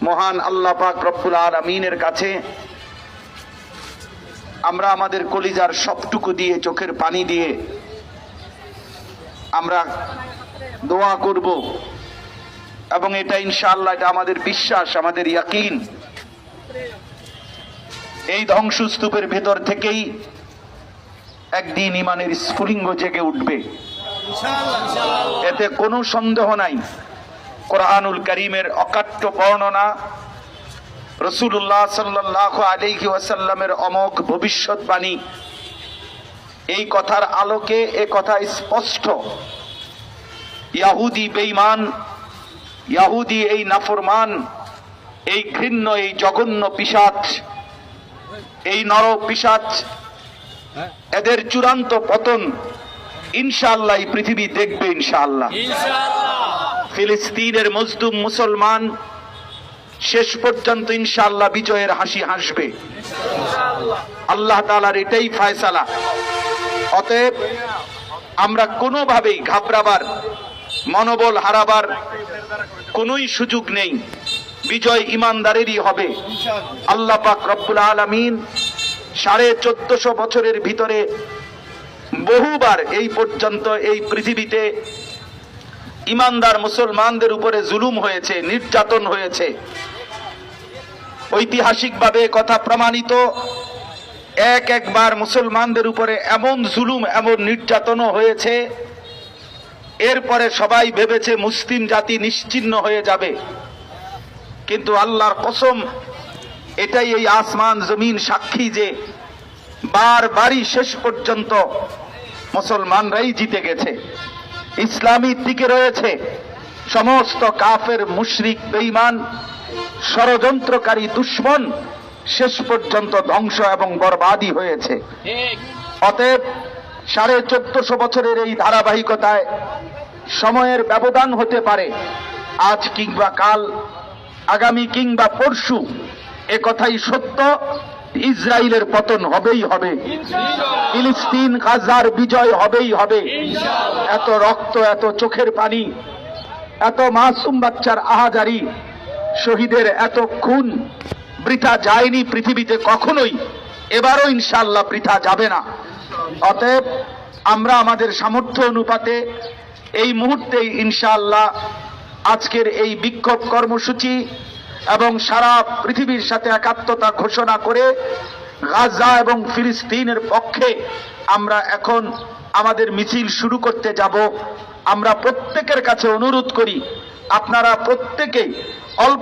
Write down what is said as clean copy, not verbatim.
মহান আল্লাহ পাক রব্বুল আলামিনের কাছে আমরা আমাদের কলিজার সবটুকু দিয়ে, চোখের পানি দিয়ে আমরা দোয়া করব, এবং এটা ইনশাআল্লাহ, এটা আমাদের বিশ্বাস, আমাদের ইয়াকিন, এই ধ্বংসস্তূপের ভেতর থেকেই একদিন ইমানের স্ফুলিঙ্গ জেগে উঠবে, এতে কোনো সন্দেহ নাই। কোরআনুল কারীমের অকাট্য বর্ণনা, রাসূলুল্লাহ সাল্লাল্লাহু আলাইহি ওয়াসাল্লামের অমোঘ ভবিষ্যৎবাণী, এই কথার আলোকে এ কথা স্পষ্ট। ইহুদি বেঈমান, ইহুদি এই নাফরমান, এই ঘৃণ্য, এই জঘন্য পিশাচ, এই নর পিশাচ, এদের চূড়ান্ত পতন ইনশাআল্লাহ এই পৃথিবী দেখবে ইনশাআল্লাহ। ফিলিস্তিনের মজলুম মুসলমান শেষ পর্যন্ত ইনশাআল্লাহ বিজয়ের হাসি হাসবে, আল্লাহ তাআলার এটাই ফয়সালা। অতএব আমরা কোনোভাবেই ঘাবড়াবার, মনোবল হারাবার কোনোই সুযোগ নেই। বিজয় ইমানদারেরই হবে। আল্লাহ পাক রব্বুল আলামিন 1450 বছরের ভিতরে বহুবার এই পর্যন্ত এই পৃথিবীতে ইমানদার মুসলমানদের উপরে জুলুম হয়েছে, নির্যাতন হয়েছে। ঐতিহাসিকভাবে কথা প্রমাণিত, একবার মুসলমানদের উপরে এমন জুলুম, এমন নির্যাতনও হয়েছে, এরপরে সবাই ভেবেছে মুসলিম জাতি নিশ্চিহ্ন হয়ে যাবে। কিন্তু আল্লাহর কসম, এটাই এই আসমান জমিন সাক্ষী যে বারবারই শেষ পর্যন্ত মুসলমানরাই জিতে গেছে। ইসলামী দিকে রয়েছে, সমস্ত কাফের, মুশরিক, বেঈমান, ষড়যন্ত্রকারী দুশমন শেষ পর্যন্ত ধ্বংস এবং বরবাদী হয়েছে। অতএব 1450 বছরের এই ধারাবাহিকতায় সময়ের ব্যবধান হতে পারে, আজ কিংবা কাল, আগামী কিংবা পরশু, এ কথাই সত্য। ইসরায়েলের পতন হবেই হবে, ফিলিস্তিন গাজার বিজয় হবেই হবে। এত রক্ত, এত চোখের পানি, এত মাসুম বাচ্চার আহাজারি, শহীদের এত খুন বৃথা যায়নি পৃথিবীতে কখনোই, এবারও ইনশাআল্লাহ বৃথা যাবে না। অতএব আমরা আমাদের সামর্থ্য অনুপাতে এই মুহূর্তেই ইনশাআল্লাহ আজকের এই বিক্ষোভ কর্মসূচি এবং সারা পৃথিবীর সাথে একাত্মতা ঘোষণা করে গাজা এবং ফিলিস্তিনের পক্ষে আমরা এখন আমাদের মিছিল শুরু করতে যাব। আমরা প্রত্যেকের কাছে অনুরোধ করি, আপনারা প্রত্যেকেই অল্প